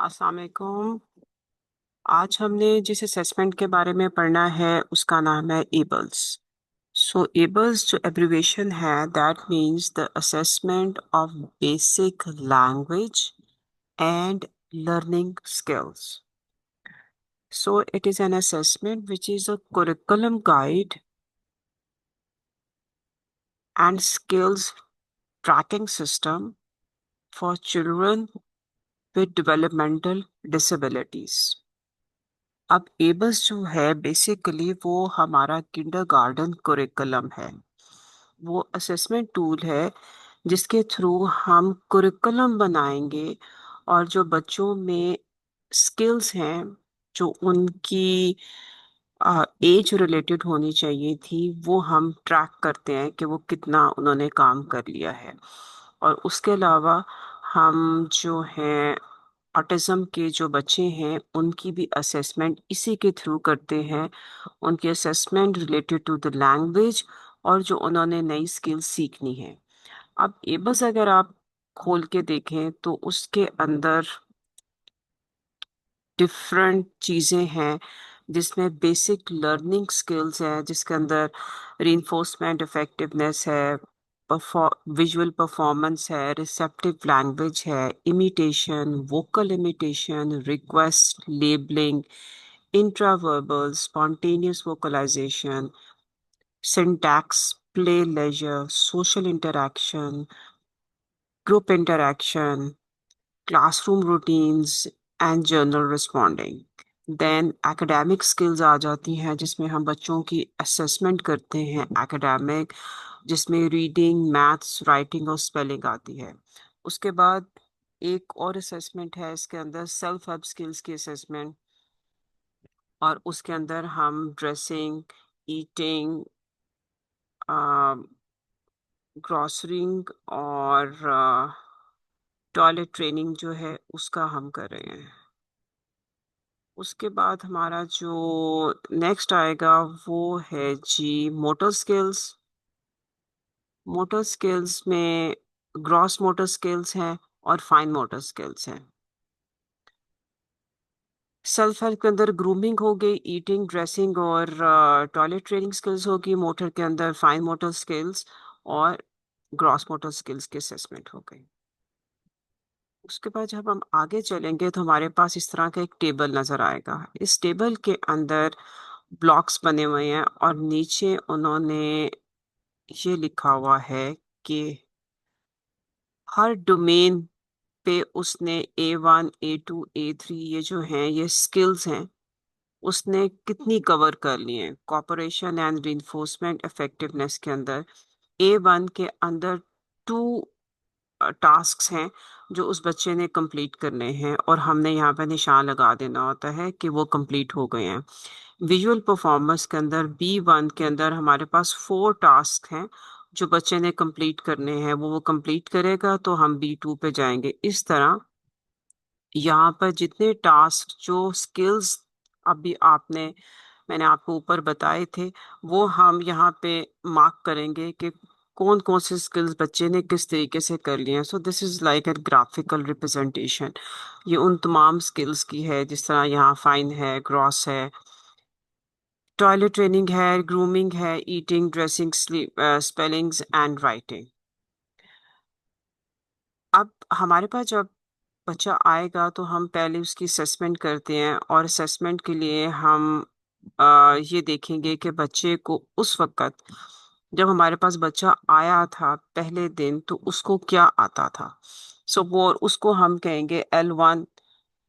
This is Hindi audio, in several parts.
अस्सलाम वालेकुम। आज हमने जिस असेसमेंट के बारे में पढ़ना है उसका नाम है एबल्स। सो एबल्स जो एब्रिविएशन है that means the assessment of basic language and learning skills. So it is an assessment which is a curriculum guide and skills tracking system for children with developmental disabilities. अब एबस जो है बेसिकली वो हमारा किंडरगार्टन कुरिकुलम है। वो असेसमेंट टूल है जिसके थ्रू हम कुरिकुलम बनाएंगे और जो बच्चों में स्किल्स हैं जो उनकी एज रिलेटेड होनी चाहिए थी वो हम ट्रैक करते हैं कि वो कितना उन्होंने काम कर लिया है। और उसके अलावा हम जो हैं ऑटिज्म के जो बच्चे हैं उनकी भी असेसमेंट इसी के थ्रू करते हैं। उनकी assessment related to the language और जो उन्होंने नई स्किल्स सीखनी है। अब एबस अगर आप खोल के देखें तो उसके अंदर डिफरेंट चीज़ें हैं जिसमें बेसिक लर्निंग स्किल्स है, जिसके अंदर रीइंफोर्समेंट इफेक्टिवनेस है, विजुअल परफॉर्मेंस है, रिसेप्टिव लैंग्वेज है, imitation, vocal imitation, request labelling, intraverbal, spontaneous vocalisation, syntax, play leisure, social interaction, group interaction, classroom routines and general responding. Then academic skills आ जाती हैं जिसमें हम बच्चों की असेसमेंट करते हैं एकेडमिक, जिसमें रीडिंग, मैथ्स, राइटिंग और स्पेलिंग आती है। उसके बाद एक और असेसमेंट है इसके अंदर सेल्फ हेल्प स्किल्स की असेसमेंट, और उसके अंदर हम ड्रेसिंग, ईटिंग, ग्रॉसरिंग और टॉयलेट ट्रेनिंग जो है उसका हम कर रहे हैं। उसके बाद हमारा जो नेक्स्ट आएगा वो है जी मोटर स्किल्स। मोटर स्किल्स में ग्रॉस मोटर स्किल्स हैं और फाइन मोटर स्किल्स हैं। सेल्फ हेल्प के अंदर ग्रूमिंग हो गई, ईटिंग, ड्रेसिंग और टॉयलेट ट्रेनिंग स्किल्स होगी। मोटर के अंदर फाइन मोटर स्किल्स और ग्रॉस मोटर स्किल्स की असेसमेंट हो गई। उसके बाद जब हम आगे चलेंगे तो हमारे पास इस तरह का एक टेबल नजर आएगा। इस टेबल के अंदर ब्लॉक्स बने हुए हैं और नीचे उन्होंने ये लिखा हुआ है कि हर डोमेन पे उसने A1, A2, A3 ये जो हैं ये स्किल्स हैं उसने कितनी कवर कर ली हैं। कॉपरेशन एंड रिइंफोर्समेंट इफेक्टिवनेस के अंदर A1 के अंदर 2 टास्क्स हैं जो उस बच्चे ने कंप्लीट करने हैं और हमने यहाँ पे निशान लगा देना होता है कि वो कंप्लीट हो गए हैं। विजुअल परफॉर्मेंस के अंदर B1 के अंदर हमारे पास 4 टास्क हैं जो बच्चे ने कंप्लीट करने हैं। वो कंप्लीट करेगा तो हम B2 पे जाएंगे। इस तरह यहाँ पर जितने टास्क जो स्किल्स अभी मैंने आपको ऊपर बताए थे वो हम यहाँ पे मार्क करेंगे कि कौन कौन से स्किल्स बच्चे ने किस तरीके से कर लिए हैं। So this is like a graphical representation. ये उन तमाम स्किल्स की है जिस तरह यहाँ फाइन है, ग्रॉस है, टॉयलेट ट्रेनिंग है, ग्रूमिंग है, eating, dressing, sleep, spellings and writing. अब हमारे पास जब बच्चा आएगा तो हम पहले उसकी असेसमेंट करते हैं और असेसमेंट के लिए हम ये देखेंगे कि बच्चे को उस वक्त जब हमारे पास बच्चा आया था पहले दिन तो उसको क्या आता था। सो वो उसको हम कहेंगे L1।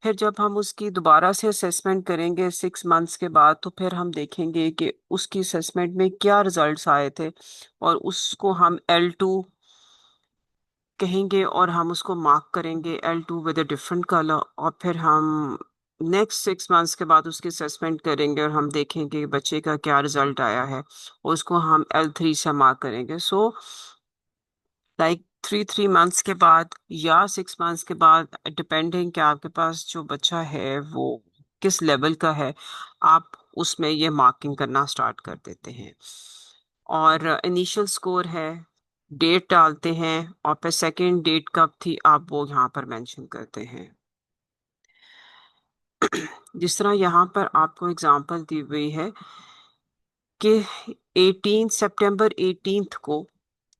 फिर जब हम उसकी दोबारा से असेसमेंट करेंगे 6 मंथ्स के बाद तो फिर हम देखेंगे कि उसकी असेसमेंट में क्या रिजल्ट्स आए थे और उसको हम L2 कहेंगे और हम उसको मार्क करेंगे L2 with a different colour. और फिर हम नेक्स्ट 6 मंथ्स के बाद उसकी असेसमेंट करेंगे और हम देखेंगे कि बच्चे का क्या रिजल्ट आया है और उसको हम L3 से मार्क करेंगे। सो लाइक 3 मंथ्स के बाद या 6 मंथ्स के बाद डिपेंडिंग कि आपके पास जो बच्चा है वो किस लेवल का है, आप उसमें ये मार्किंग करना स्टार्ट कर देते हैं। और इनिशियल स्कोर है, डेट डालते हैं और फिर सेकंड डेट कब थी आप वो यहाँ पर मेंशन करते हैं। जिस तरह यहाँ पर आपको एग्जांपल दी हुई है कि 18 सितंबर 18 को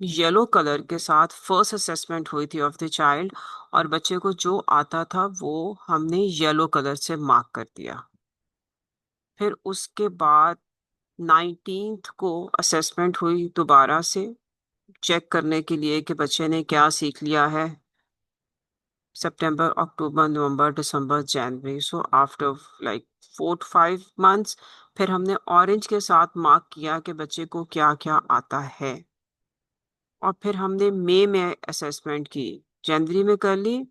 येलो कलर के साथ फर्स्ट असेसमेंट हुई थी ऑफ द चाइल्ड, और बच्चे को जो आता था वो हमने येलो कलर से मार्क कर दिया। फिर उसके बाद 19th को असेसमेंट हुई दोबारा से, चेक करने के लिए कि बच्चे ने क्या सीख लिया है। सितंबर, अक्टूबर, नवंबर, दिसंबर, जनवरी, so after like 4 to 5 months फिर हमने ऑरेंज के साथ मार्क किया कि बच्चे को क्या क्या आता है। और फिर हमने मई में असेसमेंट की, जनवरी में कर ली,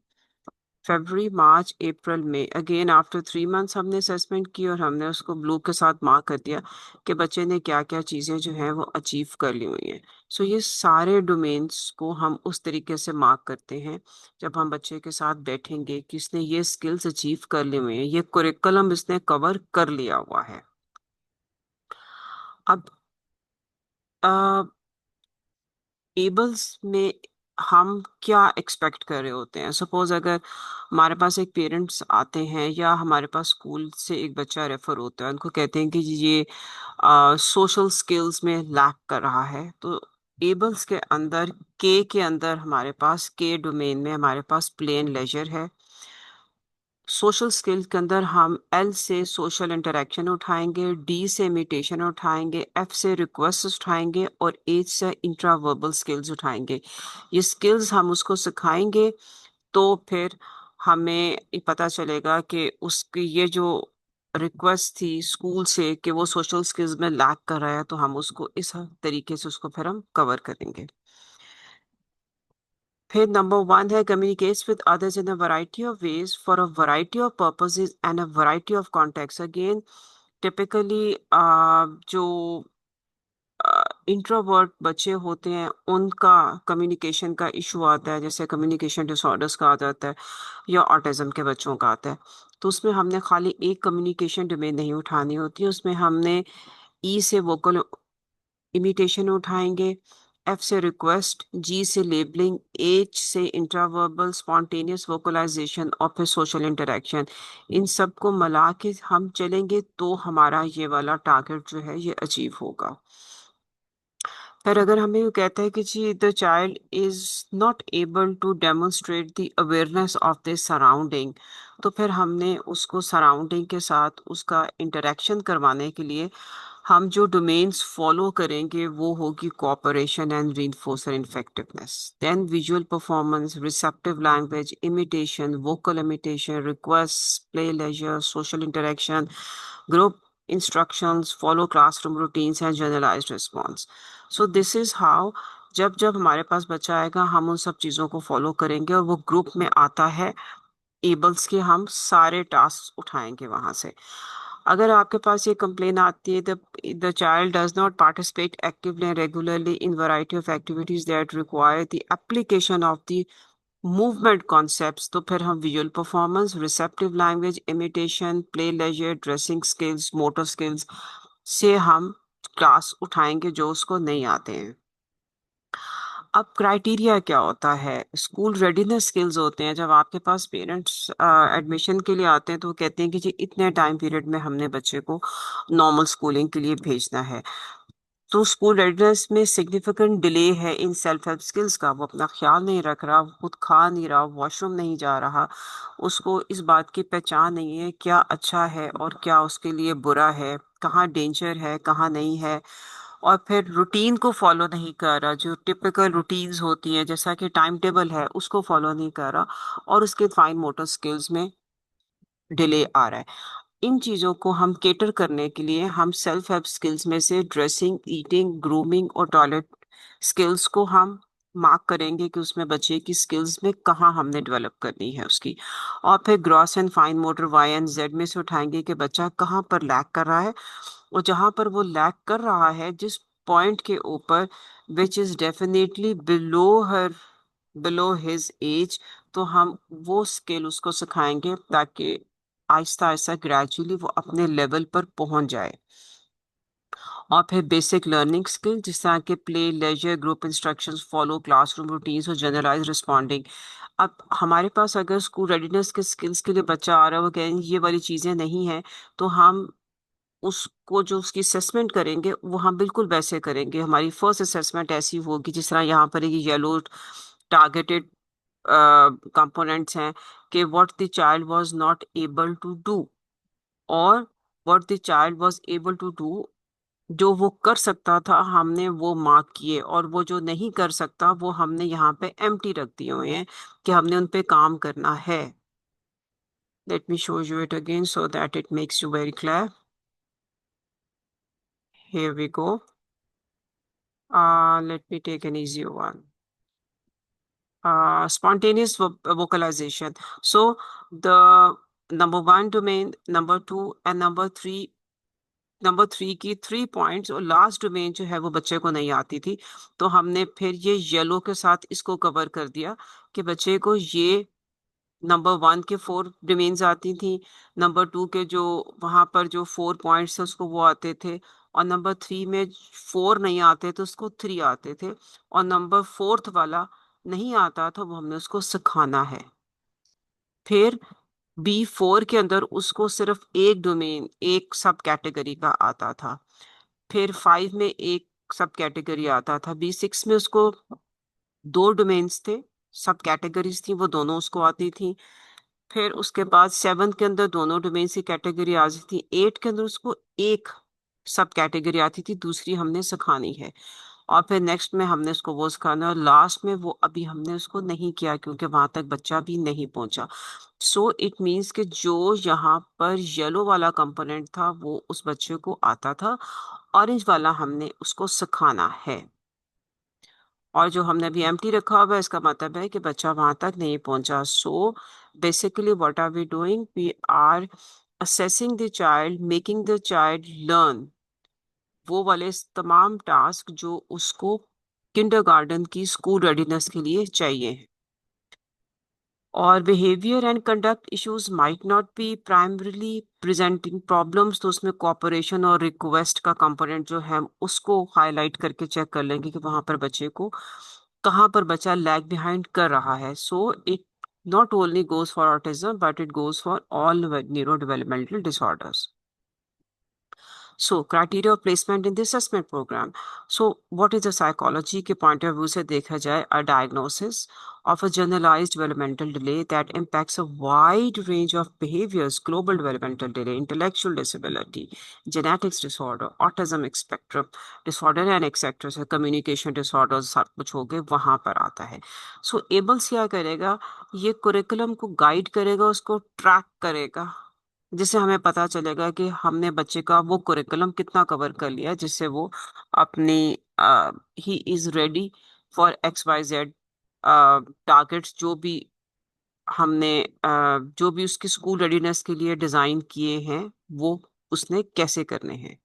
फरवरी, मार्च, अप्रैल में अगेन आफ्टर 3 months हमने असेसमेंट की और हमने उसको ब्लू के साथ मार्क कर दिया कि बच्चे ने क्या क्या चीज़ें जो हैं वो अचीव कर ली हुई हैं। सो ये सारे डोमेन्स को हम उस तरीके से मार्क करते हैं जब हम बच्चे के साथ बैठेंगे कि इसने ये स्किल्स अचीव कर ली हुई हैं, ये कुरिकुलम इसने कवर कर लिया हुआ है। अब एबल्स में हम क्या एक्सपेक्ट कर रहे होते हैं। सपोज अगर हमारे पास एक पेरेंट्स आते हैं या हमारे पास स्कूल से एक बच्चा रेफर होता है, उनको कहते हैं कि जी ये सोशल स्किल्स में लैक कर रहा है, तो एबल्स के अंदर के अंदर हमारे पास के डोमेन में हमारे पास प्लेन लेजर है। सोशल स्किल के अंदर हम एल से सोशल इंटरेक्शन उठाएंगे, डी से इमिटेशन उठाएंगे, एफ से रिक्वेस्ट उठाएंगे और एच से इंट्रावर्बल स्किल्स उठाएंगे। ये स्किल्स हम उसको सिखाएंगे तो फिर हमें ये पता चलेगा कि उसकी ये जो रिक्वेस्ट थी स्कूल से कि वो सोशल स्किल्स में लैक कर रहा है, तो हम उसको इस तरीके से उसको फिर हम कवर करेंगे। फिर नंबर 1 है communicates with others in a variety of ways for a variety of purposes and a variety of contexts। Again typically जो इंट्रोवर्ट बच्चे होते हैं उनका कम्युनिकेशन का इशू आता है, जैसे कम्युनिकेशन डिसऑर्डर्स का आ जाता है या ऑटिज्म के बच्चों का आता है। तो उसमें हमने खाली एक कम्युनिकेशन डोमेन नहीं उठानी होती, उसमें हमने ई से वोकल इमिटेशन उठाएंगे, एफ से रिक्वेस्ट, जी से लेबलिंग, एच से इंट्रावर्बल स्पॉन्टेनियस वोकलाइजेशन और फिर सोशल इंटरेक्शन। इन सब को मिला के हम चलेंगे तो हमारा ये वाला टारगेट जो है ये अचीव होगा। पर अगर हमें ये कहता है कि जी the child is not able to demonstrate the awareness of the surrounding, तो फिर हमने उसको सराउंडिंग के साथ उसका इंटरेक्शन करवाने के लिए हम जो डोमेन्स फॉलो करेंगे वो होगी cooperation and reinforcer effectiveness, then visual performance, receptive language, imitation, vocal imitation, request, play leisure, social interaction, group instructions, follow classroom routines and generalized response। So this is how जब जब हमारे पास बच्चा आएगा हम उन सब चीज़ों को फॉलो करेंगे और वो ग्रुप में आता है एबल्स के हम सारे टास्क उठाएंगे वहां से। अगर आपके पास ये कंप्लेन आती है the child does not participate actively and regularly in variety of activities that require the application of the movement concepts, तो फिर हम visual performance, receptive language, imitation, play leisure, dressing skills, motor skills से हम क्लास उठाएंगे जो उसको नहीं आते हैं। अब क्राइटेरिया क्या होता है, स्कूल रेडीनेस स्किल्स होते हैं। जब आपके पास पेरेंट्स एडमिशन के लिए आते हैं तो वो कहते हैं कि जी इतने टाइम पीरियड में हमने बच्चे को नॉर्मल स्कूलिंग के लिए भेजना है। तो स्कूल रेडीनेस में सिग्निफिकेंट डिले है इन सेल्फ हेल्प स्किल्स का, वो अपना ख्याल नहीं रख रहा, वो खुद खा नहीं रहा, वॉशरूम नहीं जा रहा, उसको इस बात की पहचान नहीं है क्या अच्छा है और क्या उसके लिए बुरा है, कहाँ डेंजर है कहाँ नहीं है। और फिर रूटीन को फॉलो नहीं कर रहा, जो टिपिकल रूटीन्स होती हैं जैसा कि टाइम टेबल है उसको फॉलो नहीं कर रहा, और उसके फाइन मोटर स्किल्स में डिले आ रहा है। इन चीज़ों को हम केटर करने के लिए हम सेल्फ हेल्प स्किल्स में से ड्रेसिंग, ईटिंग, ग्रूमिंग और टॉयलेट स्किल्स को हम मार्क करेंगे कि उसमें बच्चे की स्किल्स में कहाँ हमने डेवलप करनी है उसकी। और फिर gross and fine motor Y and Z में से उठाएंगे कि बच्चा कहाँ पर लैक कर रहा है, और जहाँ पर वो लैक कर रहा है जिस पॉइंट के ऊपर which is definitely below his age, तो हम वो स्किल उसको सिखाएंगे ताकि आहिस्ता आहिस्ता ग्रेजुअली वो अपने लेवल पर पहुंच जाए। और फिर बेसिक लर्निंग स्किल जिस तरह के play, leisure, group instructions, follow classroom routines और जनरलाइज रिस्पॉन्डिंग। अब हमारे पास अगर स्कूल रेडीनेस के स्किल्स के लिए बच्चा आ रहा है, वो कहेंगे ये वाली चीजें नहीं है, तो हम उसको जो उसकी असेसमेंट करेंगे वो हम बिल्कुल वैसे करेंगे। हमारी फर्स्ट असेसमेंट ऐसी होगी जिस तरह यहाँ पर ये येलो टारगेटेड कंपोनेंट्स हैं कि what the child was not able to do, और what the child was able to do, जो वो कर सकता था हमने वो मार्क किए, और वो जो नहीं कर सकता वो हमने यहाँ पे एम्प्टी रख दिए हुए हैं कि हमने उन पे काम करना है। Let me show you it again so that it makes you very clear. Here we go. Let me take an easier one. Spontaneous vocalization. So the number one domain, number two and number three की 3 पॉइंट्स और लास्ट डोमेन जो है वो बच्चे को नहीं आती थी, तो हमने फिर ये येलो के साथ इसको कवर कर दिया कि बच्चे को ये नंबर वन के 4 डोमेन्स आती थी, नंबर टू के जो वहां पर जो 4 पॉइंट्स थे उसको वो आते थे, और नंबर थ्री में 4 नहीं आते तो उसको 3 आते थे, और नंबर फोर्थ वाला नहीं आता था, वो हमने उसको सिखाना है। फिर B4 के अंदर उसको सिर्फ एक डोमेन, एक सब कैटेगरी का आता था। फिर 5 में एक सब कैटेगरी आता था। B6 में उसको 2 डोमेन्स थे, सब कैटेगरीज थी, वो दोनों उसको आती थी। फिर उसके बाद 7 के अंदर दोनों डोमेन की कैटेगरी आती थी। 8 के अंदर उसको एक सब कैटेगरी आती थी, दूसरी हमने सिखानी है। और फिर नेक्स्ट में हमने उसको वो सिखाना है, और लास्ट में वो अभी हमने उसको नहीं किया क्योंकि वहां तक बच्चा भी नहीं पहुंचा। सो इट मीन्स कि जो यहाँ पर येलो वाला कंपोनेंट था वो उस बच्चे को आता था, ऑरेंज वाला हमने उसको सिखाना है। और जो हमने अभी एम्प्टी रखा हुआ है इसका मतलब है कि बच्चा वहां तक नहीं पहुंचा। So basically what are we doing, we are assessing the child, making the child learn वो वाले तमाम टास्क जो उसको किंडरगार्टन की स्कूल रेडीनेस के लिए चाहिए। और behaviour and conduct issues might not be primarily presenting problems, तो उसमें कोऑपरेशन और रिक्वेस्ट का कंपोनेंट जो है उसको हाईलाइट करके चेक कर लेंगे कि वहां पर बच्चे को कहाँ पर बच्चा लैग बिहाइंड कर रहा है। So it not only goes for autism but it goes for all neuro developmental disorders. So, criteria of placement in the assessment program. So, what is the psychology के point of view से देखा जाए, a diagnosis of a generalized developmental delay that impacts a wide range of behaviors, global developmental delay, intellectual disability, genetics disorder, autism spectrum disorder and etc. से communication disorders सब कुछ हो गए वहां पर आता है। So, एबल्स क्या करेगा, ये कुरिकुलम को गाइड करेगा, उसको ट्रैक करेगा, जिससे हमें पता चलेगा कि हमने बच्चे का वो कुरिकुलम कितना कवर कर लिया है, जिससे वो अपनी he is ready for XYZ targets जो भी हमने जो भी उसकी स्कूल रेडीनेस के लिए डिजाइन किए हैं वो उसने कैसे करने हैं।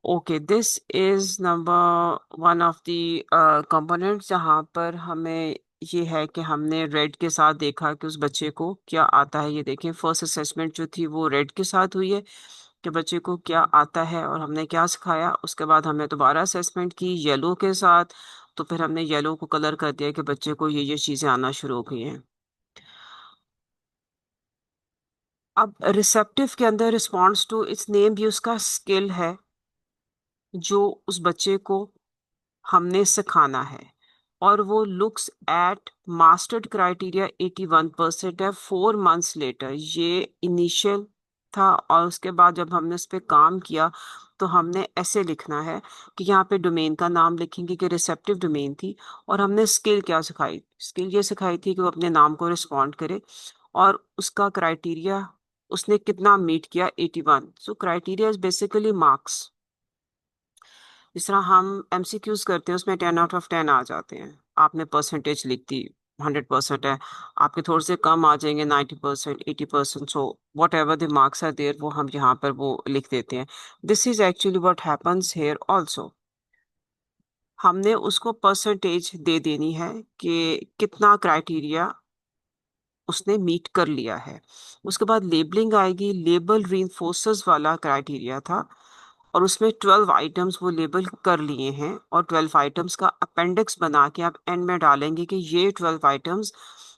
Okay, this is number one of the components जहाँ पर हमें ये है कि हमने रेड के साथ देखा कि उस बच्चे को क्या आता है। ये देखें, फर्स्ट असेसमेंट जो थी वो रेड के साथ हुई है कि बच्चे को क्या आता है और हमने क्या सिखाया। उसके बाद हमने दोबारा असेसमेंट की येलो के साथ, तो फिर हमने येलो को कलर कर दिया कि बच्चे को ये चीजें आना शुरू हो गई हैं। अब रिसेप्टिव के अंदर रिस्पॉन्स टू इट्स नेम भी उसका स्किल है जो उस बच्चे को हमने सिखाना है, और वो लुक्स एट मास्टर्ड क्राइटेरिया 81% है 4 मंथ्स लेटर। ये इनिशियल था, और उसके बाद जब हमने उस पर काम किया तो हमने ऐसे लिखना है कि यहाँ पे डोमेन का नाम लिखेंगे कि रिसेप्टिव डोमेन थी, और हमने स्किल क्या सिखाई, स्किल ये सिखाई थी कि वो अपने नाम को रिस्पॉन्ड करे, और उसका क्राइटेरिया उसने कितना मीट किया, 81। सो क्राइटेरिया इज बेसिकली मार्क्स। जिस तरह हम MCQs करते हैं उसमें 10 आउट ऑफ 10 आ जाते हैं, आपने परसेंटेज लिख दी, 100% है, आपके थोड़े से कम आ जाएंगे 90%, 80%। So whatever the marks are there वो हम यहाँ पर वो लिख देते हैं। This is actually what happens here also. हमने उसको परसेंटेज दे देनी है कि कितना क्राइटेरिया उसने मीट कर लिया है। उसके बाद लेबलिंग आएगी, लेबल रीइंफोर्सर्स वाला क्राइटेरिया था, और उसमें 12 आइटम्स वो लेबल कर लिए हैं और 12 आइटम्स का अपेंडिक्स बना के आप एंड में डालेंगे कि ये 12 आइटम्स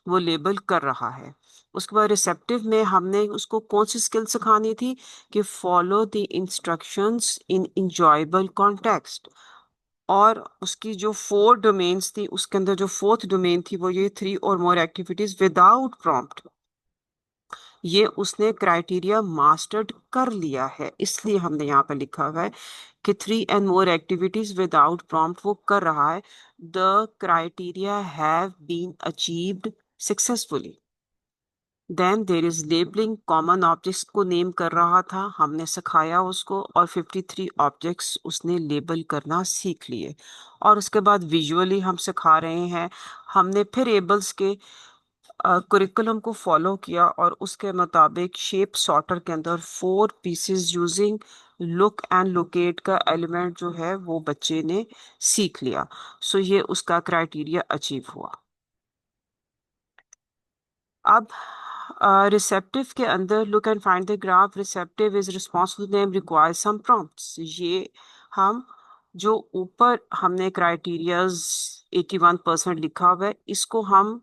वो लेबल कर रहा है। उसके बाद रिसेप्टिव में हमने उसको कौन सी स्किल सिखानी थी कि follow the instructions in enjoyable context. और उसकी जो 4 डोमेन्स थी उसके अंदर जो फोर्थ डोमेन थी वो ये 3 और मोर एक्टिविटीज विदाउट प्रॉम्प्ट। ये उसने क्राइटेरिया मास्टर्ड कर लिया है, इसलिए हमने यहाँ पर लिखा हुआ है कि 3 and more activities without prompt वो कर रहा है। The criteria have been achieved successfully. Then there is labelling, common objects को नेम कर रहा था, हमने सिखाया उसको और 53 ऑब्जेक्ट्स उसने लेबल करना सीख लिए। और उसके बाद विजुअली हम सिखा रहे हैं। हमने फिर एबल्स के कुरिकुलम को फॉलो किया और उसके मुताबिक शेप सॉर्टर के अंदर 4 pieces using look and locate का एलिमेंट जो है वो बच्चे ने सीख लिया। सो ये उसका क्राइटेरिया अचीव हुआ। अब रिसेप्टिव के अंदर look and find the graph, receptive is responsible name requires some prompts. ये हम जो ऊपर हमने क्राइटेरियाज 81% लिखा हुआ है, इसको हम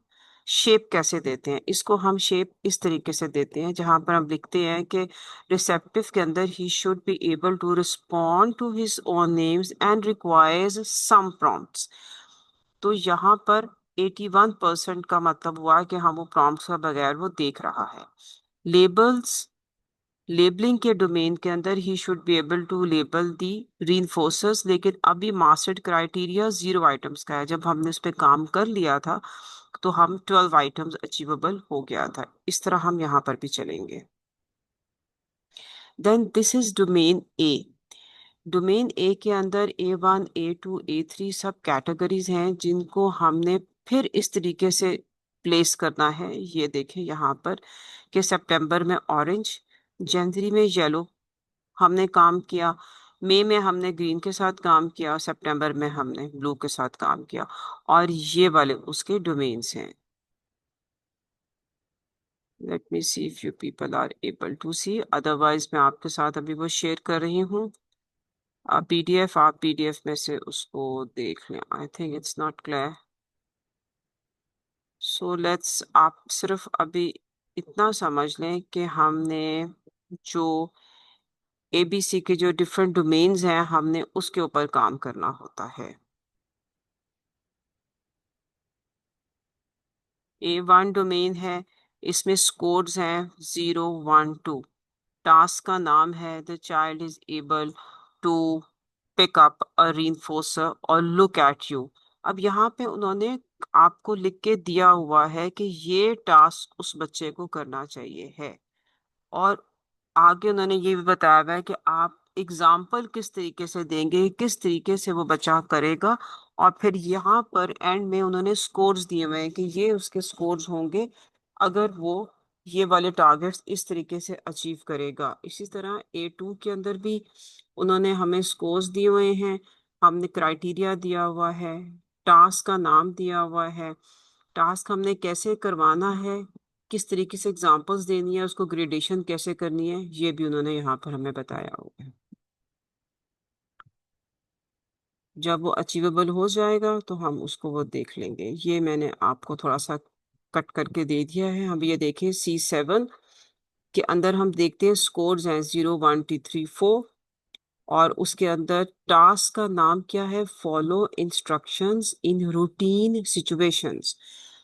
शेप कैसे देते हैं, इसको हम शेप इस तरीके से देते हैं जहां पर हम लिखते हैं कि रिसेप्टिव के अंदर ही should be able to respond to his own names and requires some prompts. तो यहाँ पर 81% का मतलब हुआ कि हम वो प्रॉम्प्ट्स का बगैर वो देख रहा है। लेबल्स, लेबलिंग के डोमेन के अंदर ही should be able to label the reinforcers, लेकिन अभी मास्टर्ड क्राइटेरिया 0 आइटम्स का है। जब हमने उस पर काम कर लिया था तो हम 12 आइटम्स अचीवेबल हो गया था। इस तरह हम यहाँ पर भी चलेंगे। Then this is domain A. Domain A के अंदर A1 A2 A3 सब कैटेगरीज हैं जिनको हमने फिर इस तरीके से प्लेस करना है। ये देखें यहाँ पर कि सितंबर में ऑरेंज, जनवरी में येलो हमने काम किया, मई में हमने ग्रीन के साथ काम किया, सितंबर में हमने ब्लू के साथ काम किया। और ये वाले उसके डोमेन्स हैं। Let me see if you people are able to see, otherwise मैं आपके साथ अभी वो शेयर कर रही हूँ पीडीएफ। आप पीडीएफ में से उसको देख लें। I think it's not clear, so let's, आप सिर्फ अभी इतना समझ लें कि हमने जो एबीसी के जो डिफरेंट डोमेन्स हैं हमने उसके ऊपर काम करना होता है। A1 डोमेन है, इसमें स्कोर्स हैं 0 1 2। टास्क का नाम है the child is able to pick up a reinforcer और लुक एट यू। अब यहाँ पे उन्होंने आपको लिख के दिया हुआ है कि ये टास्क उस बच्चे को करना चाहिए है। और आगे उन्होंने ये भी बताया हुआ है कि आप एग्जाम्पल किस तरीके से देंगे, किस तरीके से वो बच्चा करेगा। और फिर यहाँ पर एंड में उन्होंने स्कोर्स दिए हुए हैं कि ये उसके स्कोर्स होंगे अगर वो ये वाले टारगेट्स इस तरीके से अचीव करेगा। इसी तरह A2 के अंदर भी उन्होंने हमें स्कोर्स दिए हुए हैं, हमने क्राइटेरिया दिया हुआ है, टास्क का नाम दिया हुआ है, टास्क हमने कैसे करवाना है, किस तरीके से एग्जांपल्स देनी है, उसको ग्रेडेशन कैसे करनी है, ये भी उन्होंने यहाँ पर हमें बताया हुआ है। जब वो अचीवेबल हो जाएगा तो हम उसको वो देख लेंगे। ये मैंने आपको थोड़ा सा कट करके दे दिया है। हम ये देखें C7 के अंदर हम देखते हैं स्कोर्स हैं 0 1 2 3 4। और उसके अंदर टास्क का नाम क्या है, follow instructions in routine situations.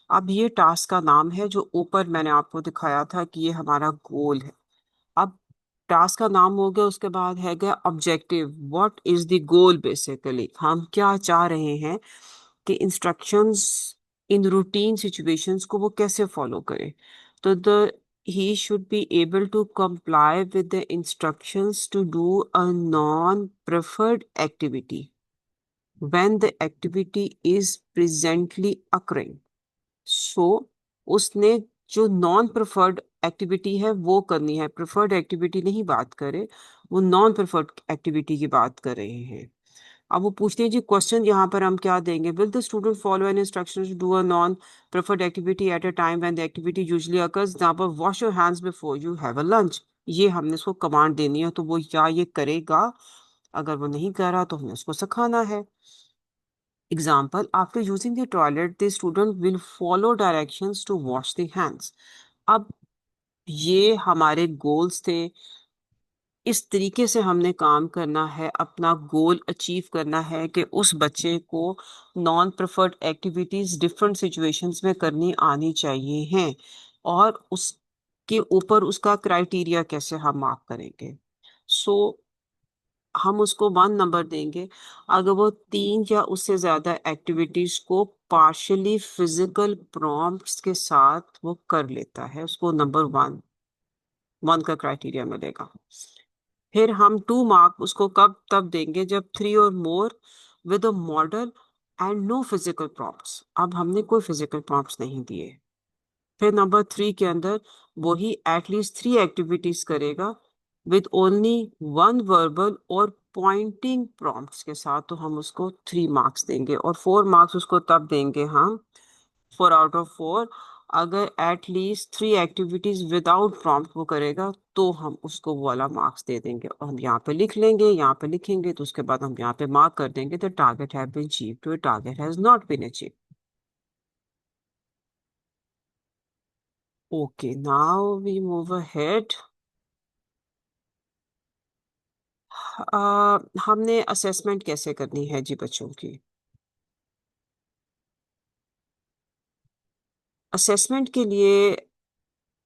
अब ये टास्क का नाम है जो ऊपर मैंने आपको दिखाया था कि ये हमारा गोल है। अब टास्क का नाम हो गया, उसके बाद है गया objective, what is the goal, basically हम क्या चाह रहे हैं कि इंस्ट्रक्शंस इन रूटीन सिचुएशंस को वो कैसे फॉलो करे। तो the he should be able to comply with the instructions to do a non-preferred activity when the activity is presently occurring. सो उसने जो नॉन प्रेफर्ड एक्टिविटी है वो करनी है, प्रेफर्ड एक्टिविटी नहीं बात करे, वो नॉन प्रेफर्ड एक्टिविटी की बात कर रहे हैं। अब वो पूछते हैं जी क्वेश्चन यहाँ पर हम क्या देंगे, will the student follow an instruction to do a non preferred activity at a time when the activity usually occurs, जहाँ पर wash your hands before you have a lunch. ये हमने उसको कमांड देनी है, तो वो या ये करेगा अगर वो नहीं कर रहा तो हमें उसको सिखाना है। Example, after using the toilet the student will follow directions to wash the hands. अब ये हमारे गोल्स थे, इस तरीके से हमने काम करना है, अपना गोल अचीव करना है कि उस बच्चे को non preferred activities different situations में करनी आनी चाहिए हैं, और उसके ऊपर उसका क्राइटेरिया कैसे हम मार्क करेंगे। सो हम उसको 1 नंबर देंगे अगर वो 3 या उससे ज्यादा एक्टिविटीज को पार्शली फिजिकल प्रॉम्प्ट्स के साथ वो कर लेता है, उसको नंबर 1 का क्राइटेरिया मिलेगा। फिर हम 2 मार्क उसको कब तब देंगे जब 3 और more with a model and no physical prompts. अब हमने कोई फिजिकल प्रॉम्प्ट्स नहीं दिए। फिर नंबर 3 के अंदर वही एटलीस्ट 3 एक्टिविटीज करेगा विद ओनली 1 वर्बल और पॉइंटिंग प्रॉम्प्ट्स के साथ, तो हम उसको 3 मार्क्स देंगे। और 4 मार्क्स उसको तब देंगे हम, 4 आउट ऑफ 4, अगर at least 3 activities without prompt वो करेगा तो हम उसको वो वाला मार्क्स दे देंगे। और हम यहाँ पे लिख लेंगे, यहाँ पे लिखेंगे, तो उसके बाद हम यहाँ पे मार्क कर देंगे the target have been achieved, two target has not been achieved. Okay, now we move ahead. हमने असेसमेंट कैसे करनी है जी बच्चों की। असेसमेंट के लिए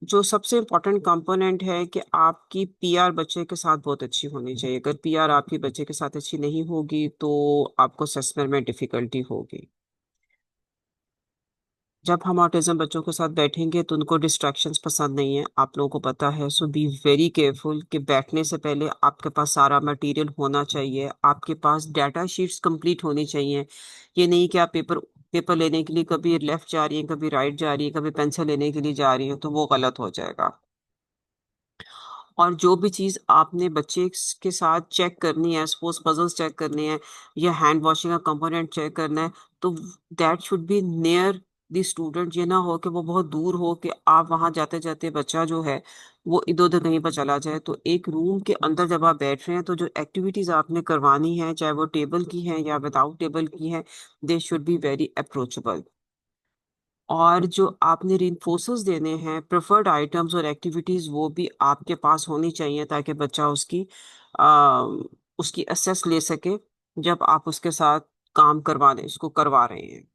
जो सबसे इम्पोर्टेंट कंपोनेंट है कि आपकी पीआर बच्चे के साथ बहुत अच्छी होनी चाहिए। अगर पीआर आपकी बच्चे के साथ अच्छी नहीं होगी तो आपको असेसमेंट में डिफिकल्टी होगी। जब हम ऑटिज्म बच्चों के साथ बैठेंगे तो उनको डिस्ट्रैक्शंस पसंद नहीं है, आप लोगों को पता है। सो बी वेरी केयरफुल कि बैठने से पहले आपके पास सारा मटेरियल होना चाहिए, आपके पास डाटा शीट्स कंप्लीट होनी चाहिए। ये नहीं कि आप पेपर पेपर लेने के लिए कभी लेफ्ट जा रही हैं, कभी राइट जा रही हैं, कभी पेंसिल लेने के लिए जा रही हैं, तो वो गलत हो जाएगा। और जो भी चीज आपने बच्चे के साथ चेक करनी है, सपोज पजल्स चेक करने हैं या हैंड वॉशिंग का कंपोनेंट चेक करना है, तो that should be near the student. ये ना हो कि वो बहुत दूर हो कि आप वहां जाते जाते बच्चा जो है वो इधर उधर कहीं पर चला जाए। तो एक रूम के अंदर जब आप बैठ रहे हैं तो जो एक्टिविटीज आपने करवानी है, चाहे वो टेबल की है या विदाउट टेबल की है, they should be very approachable. और जो आपने रिइंफोर्सर्स देने हैं, प्रेफर्ड आइटम्स और एक्टिविटीज, वो भी आपके पास होनी चाहिए ताकि बच्चा आ, उसकी असेस ले सके जब आप उसके साथ काम करवाने उसको करवा रहे हैं।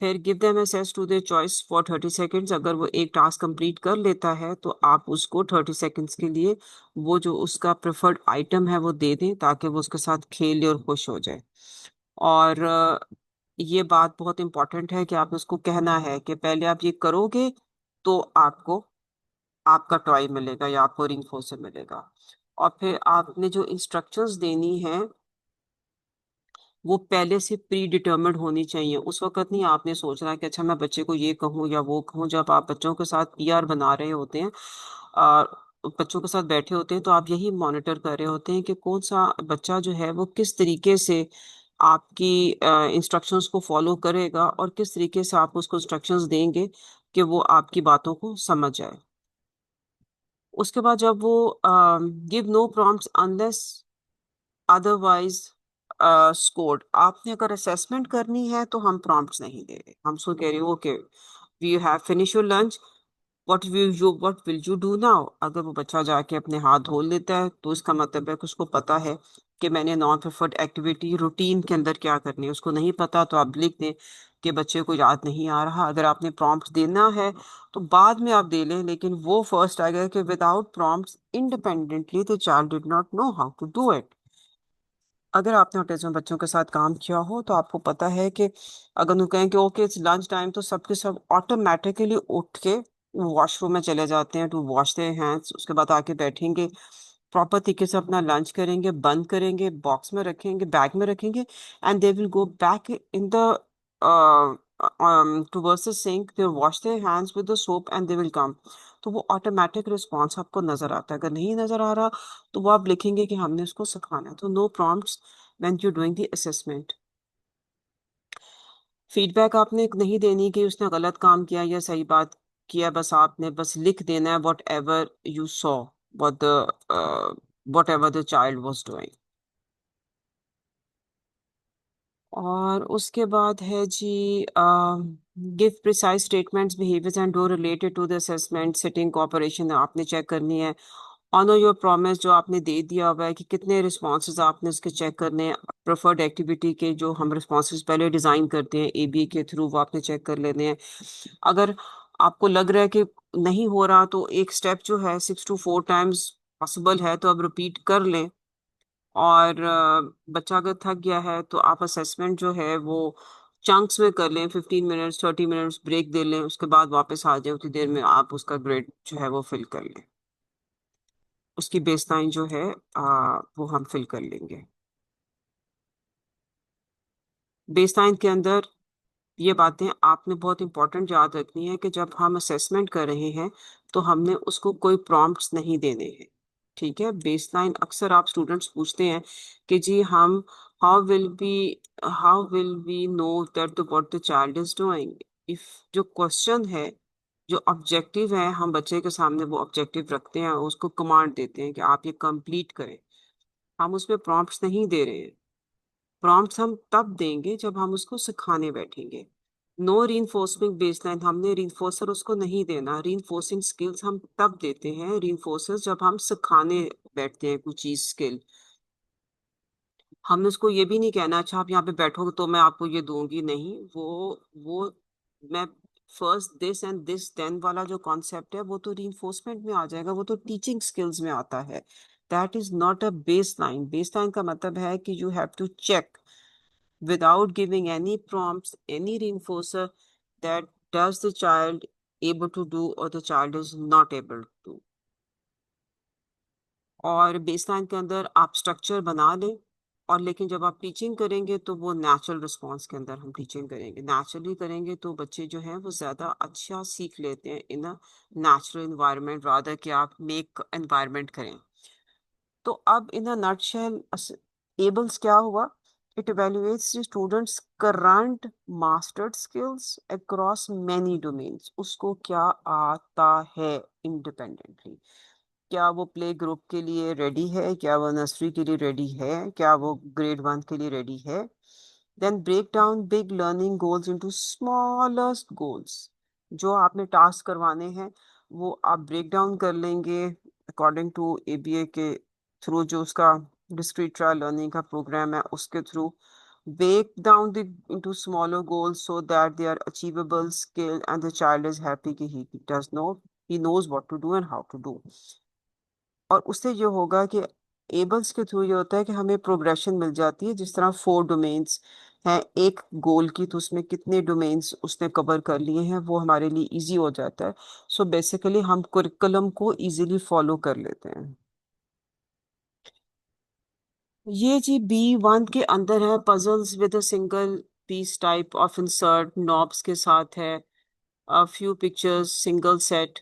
फिर give them access to the choice for 30 seconds. अगर वो एक टास्क कंप्लीट कर लेता है तो आप उसको 30 सेकेंड्स के लिए वो जो उसका प्रेफर्ड आइटम है वो दे दें ताकि वो उसके साथ खेले और खुश हो जाए। और ये बात बहुत इंपॉर्टेंट है कि आप उसको कहना है कि पहले आप ये करोगे तो आपको आपका टॉय मिलेगा या आपको रिंग से मिलेगा। और फिर आपने जो इंस्ट्रक्शंस देनी है वो पहले से प्री डिटर्मिन्ड होनी चाहिए। उस वक्त नहीं आपने सोचना है कि अच्छा मैं बच्चे को ये कहूँ या वो कहूँ। जब आप बच्चों के साथ पीआर बना रहे होते हैं, आ, बच्चों के साथ बैठे होते हैं, तो आप यही मॉनिटर कर रहे होते हैं कि कौन सा बच्चा जो है वो किस तरीके से आपकी इंस्ट्रक्शंस को फॉलो करेगा और किस तरीके से आप उसको इंस्ट्रक्शंस देंगे कि वो आपकी बातों को समझ जाए। उसके बाद जब वो give no prompts unless otherwise scored, आपने अगर असेसमेंट करनी है तो हम प्रॉम्प्ट्स नहीं दे रहे, हम सो कह रहे हो okay we have finish your lunch, what will you do now. अगर वो बच्चा जाके अपने हाथ धो लेता है तो इसका मतलब है कि उसको पता है कि मैंने नॉन प्रेफर्ड एक्टिविटी रूटीन के अंदर क्या करनी है। उसको नहीं पता तो आप लिख दें कि बच्चे को याद नहीं आ रहा। अगर आपने प्रॉम्प्ट देना है तो बाद में आप दे लें, लेकिन वो फर्स्ट आएगा कि without prompts independently the child did not know how to do it. अगर आपने ऑटिज्म बच्चों के साथ काम किया हो तो आपको पता है कि अगर उन्हें कहें कि ओके इट्स लंच टाइम, तो सबके सब ऑटोमेटिकली उठ के वॉशरूम में चले जाते हैं टू वॉश देयर हैंड्स। उसके बाद आके बैठेंगे, प्रॉपर तरीके से अपना लंच करेंगे, बंद करेंगे, बॉक्स में रखेंगे, बैग में रखेंगे, and they will go back in the towards the sink, they wash their hands with the soap and they will come। तो वो ऑटोमेटिक रिस्पॉन्स आपको नजर आता है। अगर नहीं नजर आ रहा तो वो आप लिखेंगे कि हमने उसको सिखाना है। तो no prompts when you doing the assessment. Feedback आपने नहीं देनी कि उसने गलत काम किया या सही बात किया, बस आपने बस लिख देना है whatever you saw, what the whatever the child was doing. और उसके बाद है जी give precise statements behaviours and do related to the assessment sitting cooperation आपने चेक करनी है। ऑनर योर प्रॉमिस जो आपने दे दिया हुआ है कि कितने रिस्पॉन्सेज आपने उसके चेक करने हैं। प्रेफर्ड एक्टिविटी के जो हम रिस्पॉन्सेज पहले डिजाइन करते हैं एबी के थ्रू वो आपने चेक कर लेने हैं। अगर आपको लग रहा है कि नहीं हो रहा तो एक स्टेप जो है 6 to 4 times पॉसिबल है तो अब रिपीट कर लें। और बच्चा अगर थक गया है तो आप असेसमेंट जो है वो चंक्स में कर लें, 15 मिनट्स 30 मिनट्स ब्रेक दे लें, उसके बाद वापस आ जाए, उतनी देर में आप उसका ग्रेड जो है वो फिल कर लें। उसकी बेसलाइन जो है वो हम फिल कर लेंगे। बेसलाइन के अंदर ये बातें आपने बहुत इंपॉर्टेंट याद रखनी है कि जब हम असेसमेंट कर रहे हैं तो हमने उसको कोई प्रॉम्प्ट्स नहीं देने हैं। ठीक है, बेसलाइन अक्सर आप स्टूडेंट्स पूछते हैं कि जी हम how will be how will we know that what the child is doing. If जो क्वेश्चन है, जो ऑब्जेक्टिव है, हम बच्चे के सामने वो ऑब्जेक्टिव रखते हैं, उसको कमांड देते हैं कि आप ये कंप्लीट करें। हम उसमें प्रॉम्प्ट्स नहीं दे रहे हैं। प्रॉम्प्ट्स हम तब देंगे जब हम उसको सिखाने बैठेंगे। नो रीइंफोर्समेंट बेसलाइन, हमने रीइंफोर्सर उसको नहीं देना। रीइंफोर्सिंग स्किल्स हम तब देते हैं, रीइंफोर्सर्स, जब हम सिखाने बैठते हैं कुछ चीज स्किल। हमने उसको ये भी नहीं कहना अच्छा आप यहाँ पे बैठोगे तो मैं आपको ये दूंगी, नहीं। वो मैं first this and this then वाला जो कॉन्सेप्ट है वो तो रीइंफोर्समेंट में आ जाएगा, वो तो टीचिंग स्किल्स में आता है। That is not a baseline. Baseline का मतलब है कि you have to check without giving any prompts, any reinforcer, that does the child able to do or the child is not able to। और बेसलाइन के अंदर आप स्ट्रक्चर बना लें, और लेकिन जब आप टीचिंग करेंगे तो वो नेचुरल रिस्पॉन्स के अंदर हम टीचिंग करेंगे। नेचुरली करेंगे तो बच्चे जो हैं वो ज़्यादा अच्छा सीख लेते हैं इन अ नेचुरल इन्वायरमेंट रादर कि आप मेक एनवायरमेंट करें। तो अब इन अ नटशेल एबल्स क्या हुआ? It evaluates the students current mastered skills across many domains। उसको क्या आता है इंडिपेंडेंटली। क्या वो प्ले ग्रुप के लिए रेडी है, क्या वो नर्सरी के लिए रेडी है, क्या वो ग्रेड 1 के लिए रेडी है। Then break down big learning goals into smallest goals. जो आपने टास्क करवाने हैं वो आप ब्रेक डाउन कर लेंगे अकॉर्डिंग टू एबीए के थ्रू, जो उसका डिस्क्रीट ट्रायल लर्निंग का प्रोग्राम है उसके through. break down the into smaller goals so that they are achievable skill and the child is happy कि he knows what to do and how to do। और उससे ये होगा कि एबल्स के थ्रू ये होता है कि हमें प्रोग्रेशन मिल जाती है। जिस तरह 4 डोमेन्स हैं एक गोल की, तो उसमें कितने डोमेन्स उसने कवर कर लिए हैं वो हमारे लिए इजी हो जाता है। सो बेसिकली हम कुरिकुलम को इजीली फॉलो कर लेते हैं। ये जी B1 के अंदर है puzzles with a single piece type of insert knobs के साथ है। A few pictures single set.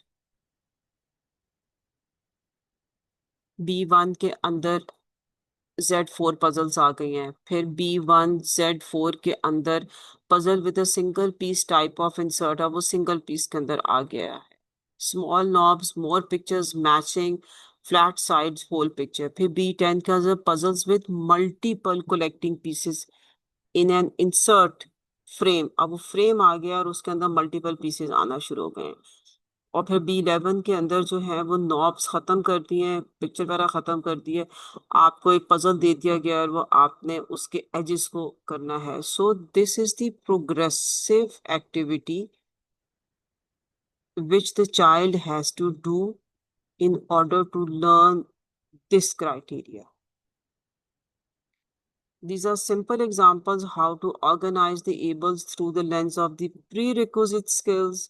B1 के अंदर Z4 पजल्स आ गई हैं। फिर B1 Z4 के अंदर puzzle with a single piece type of insert है, वो सिंगल पीस के अंदर आ गया है। Small knobs more pictures matching flat sides whole picture. फिर B10 के अंदर puzzles with multiple collecting pieces in an insert frame. अब वो फ्रेम आ गया और उसके अंदर मल्टीपल पीसेस आना शुरू हो गए हैं। और फिर B11 के अंदर जो है वो नॉब्स खत्म कर दिए हैं, पिक्चर वगैरह खत्म कर दिए। आपको एक पजल दे दिया गया और वो आपने उसके एजेस को करना है। So this is the progressive activity which the child has to do in order to learn this criteria। These are simple examples how to organize the ables through the lens of the prerequisite skills,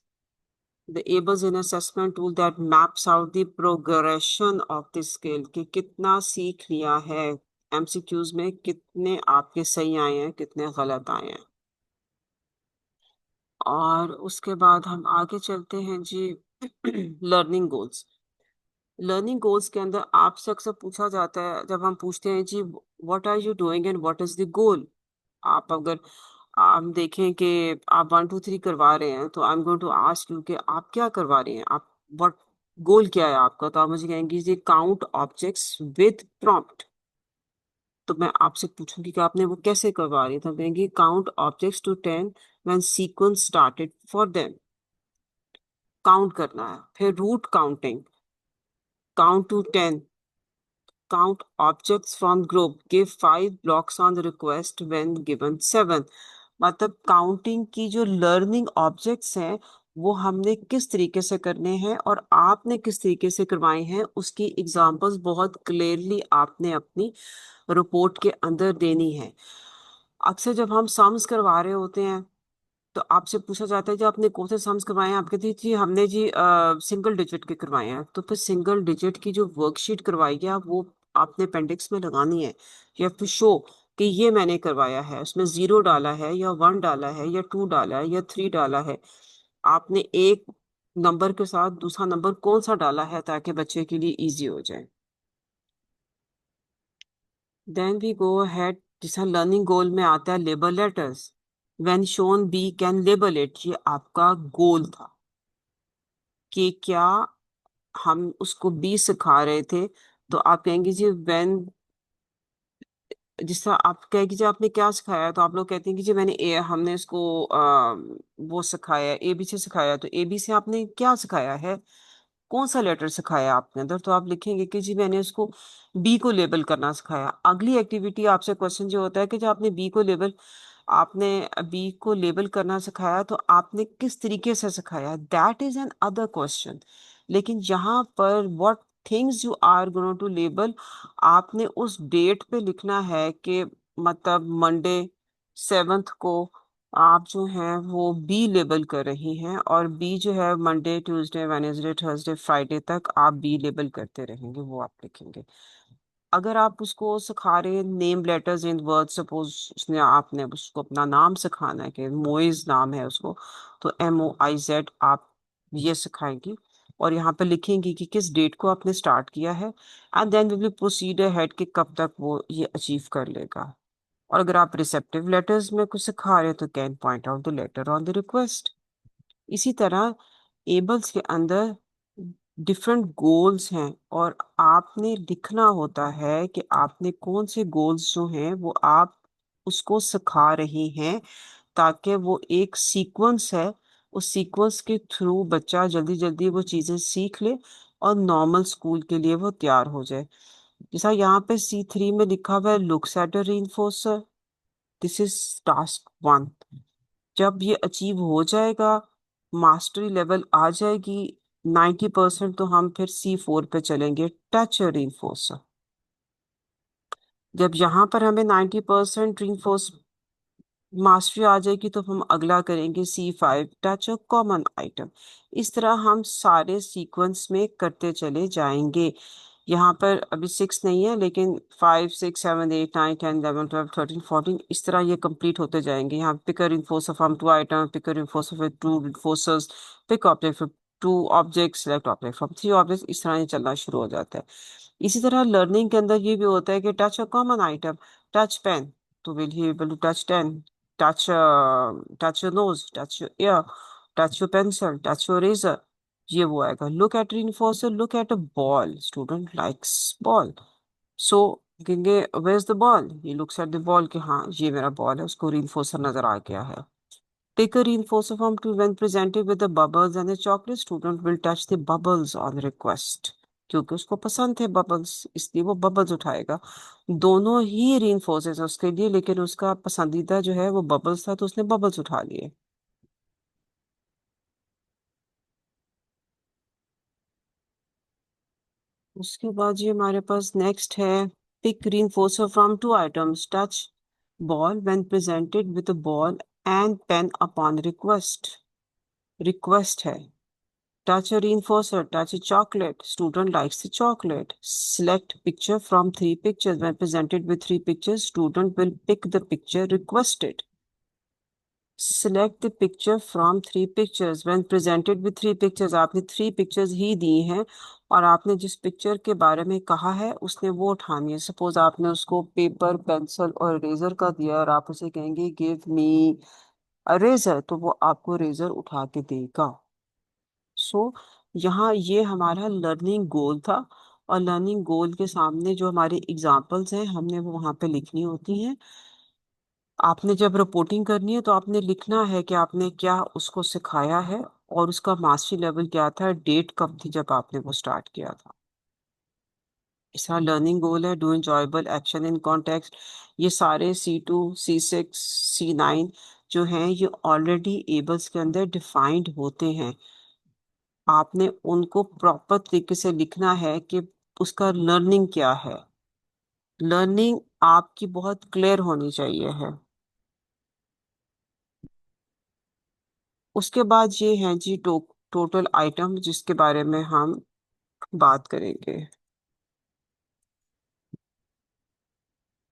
the ables in assessment tool that maps out the progression of the skill कि कितना सीख लिया है। एमसीक्यूज में कितने आपके सही आए हैं, कितने गलत आए हैं। और उसके बाद हम आगे चलते हैं जी लर्निंग गोल्स। लर्निंग गोल्स के अंदर आपसे अक्सर पूछा जाता है, जब हम पूछते हैं जी what are you doing and what is the goal. आप अगर हम देखें कि आप 1 2 3 करवा रहे हैं तो I am going to ask you कि आप क्या करवा रहे हैं, आप व्हाट गोल क्या है आपका। तो आप मुझे कहेंगे जी काउंट ऑब्जेक्ट्स विद प्रॉम्प्ट। तो मैं आपसे पूछूंगी कि आपने वो कैसे करवा रही, तो कहेंगी count objects to 10 when sequence started for them. Count करना है, फिर rote counting, count to 10, count objects from group, give 5 blocks on the request when given 7। मतलब काउंटिंग की जो लर्निंग ऑब्जेक्ट्स हैं वो हमने किस तरीके से करने हैं और आपने किस तरीके से करवाए हैं, उसकी एग्जांपल्स बहुत क्लियरली आपने अपनी रिपोर्ट के अंदर देनी है। अक्सर जब हम सम्स करवा रहे होते हैं तो आपसे पूछा जाता है कि आपने कौन से सम्स करवाए हैं, आप कहते हैं जी हमने जी सिंगल डिजिट के करवाए हैं। तो फिर सिंगल डिजिट की जो वर्कशीट करवाई है आप वो आपने अपेंडिक्स में लगानी है। या फिर शो कि ये मैंने करवाया है, उसमें 0 डाला है या 1 डाला है या 2 डाला है या 3 डाला है, आपने एक नंबर के साथ दूसरा नंबर कौन सा डाला है ताकि बच्चे के लिए इजी हो जाए। देन वी गो अहेड, जैसा लर्निंग गोल में आता है label letters, when shown B can label it. ये आपका गोल था कि क्या हम उसको बी सिखा रहे थे, तो आप कहेंगे जी व्हेन, जिस तरह आप कहेंगे जी आपने क्या सिखाया, तो आप लोग कहते हैं कि जी मैंने हमने इसको वो सिखाया, ए बी से सिखाया। तो ए बी से आपने क्या सिखाया है, कौन सा लेटर सिखाया आपने अंदर, तो आप लिखेंगे कि जी मैंने उसको बी को लेबल करना सिखाया। अगली एक्टिविटी आपसे क्वेश्चन जो होता है कि जो आपने बी को लेबल, आपने बी को लेबल करना सिखाया तो आपने किस तरीके से सिखाया, that is another question. लेकिन यहाँ पर what things you are going to label, आपने उस डेट पे लिखना है कि मतलब मंडे 7th को आप जो है वो बी लेबल कर रही हैं, और बी जो है Monday Tuesday Wednesday Thursday Friday तक आप बी लेबल करते रहेंगे, वो आप लिखेंगे। अगर आप उसको सिखा रहे हैं name letters in word, suppose उसने आपने उसको अपना नाम सिखाना है कि मोइज नाम है उसको, तो MOIZ आप ये सिखाएंगी और यहाँ पे लिखेंगी कि किस डेट को आपने स्टार्ट किया है, and then we will proceed ahead कि कब तक वो ये अचीव कर लेगा। और अगर आप रिसेप्टिव लेटर्स में कुछ सिखा रहे हैं तो can point out the later on the request. इसी तरह एबल्स के अंदर डिफरेंट गोल्स हैं और आपने लिखना होता है कि आपने कौन से गोल्स जो हैं वो आप उसको सिखा रही हैं, ताकि वो एक सीक्वेंस है, उस सीक्वेंस के थ्रू बच्चा जल्दी जल्दी वो चीजें सीख ले और नॉर्मल स्कूल के लिए वो तैयार हो जाए। जैसा यहाँ पे C3 में लिखा हुआ है looks at a reinforcer, this is task 1। जब ये अचीव हो जाएगा, मास्टरी लेवल आ जाएगी 90%, तो हम फिर C4 पे चलेंगे, टच रीइंफोर्सर। जब यहाँ पर हमें 90% रीइंफोर्स मास्टरी आ जाएगी तो हम अगला करेंगे C5, touch a common item. इस तरह हम सारे सीक्वेंस में करते चले जाएंगे। यहाँ पर अभी 6 नहीं है, लेकिन 5 6 7 8 9 10 11 12 13 14 इस तरह ये कंप्लीट होते जाएंगे। यहाँ pick reinforcer from 2 item, pick reinforcer from 2 reinforcers, pick object from 2 objects, select object from 3 objects, इस तरह ये चलना शुरू हो जाता है। इसी तरह लर्निंग के अंदर ये भी होता है कि touch a common item, touch pen, तो will he able to touch 10, touch your nose, touch your ear, touch your pencil, touch your razor, ये वो आएगा। look at reinforcer, look at a ball, student likes ball, so कहेंगे where's the ball, he looks at the ball कि हाँ ये मेरा बॉल है, उसको reinforcer नजर आ गया है। take a reinforcer form to when presented with the bubbles and the chocolate, student will touch the bubbles on request, क्योंकि उसको पसंद थे बबल्स इसलिए वो बबल्स उठाएगा। दोनों ही रीइंफोर्सेस है उसके लिए, लेकिन उसका पसंदीदा जो है वो बबल्स था तो उसने बबल्स उठा लिए। उसके बाद ये हमारे पास नेक्स्ट है pick reinforcer from 2 items, touch ball when presented with a ball and pen upon request. Request है touch a reinforcer, touch a chocolate, student likes the chocolate, select picture from 3 pictures, when presented with 3 pictures student will pick the picture requested। select the picture from 3 pictures, when presented with 3 pictures, आपने 3 pictures ही दी हैं और आपने जिस पिक्चर के बारे में कहा है उसने वो उठानी है। सपोज आपने उसको पेपर पेंसिल और रेजर का दिया और आप उसे कहेंगे गिव मी अ रेजर, तो वो आपको रेजर उठा के देगा। सो यहाँ ये हमारा लर्निंग गोल था और लर्निंग गोल के सामने जो हमारे एग्जाम्पल्स हैं हमने वो वहाँ पे लिखनी होती हैं। आपने जब रिपोर्टिंग करनी है तो आपने लिखना है कि आपने क्या उसको सिखाया है और उसका मास्टरी लेवल क्या था, डेट कब थी जब आपने वो स्टार्ट किया था। इसका लर्निंग गोल है do enjoyable action in context. ये सारे C2 C6 C9 जो हैं ये ऑलरेडी एबल्स के अंदर डिफाइंड होते हैं। आपने उनको प्रॉपर तरीके से लिखना है कि उसका लर्निंग क्या है। लर्निंग आपकी बहुत क्लियर होनी चाहिए है। उसके बाद ये हैं जी टोटल आइटम जिसके बारे में हम बात करेंगे।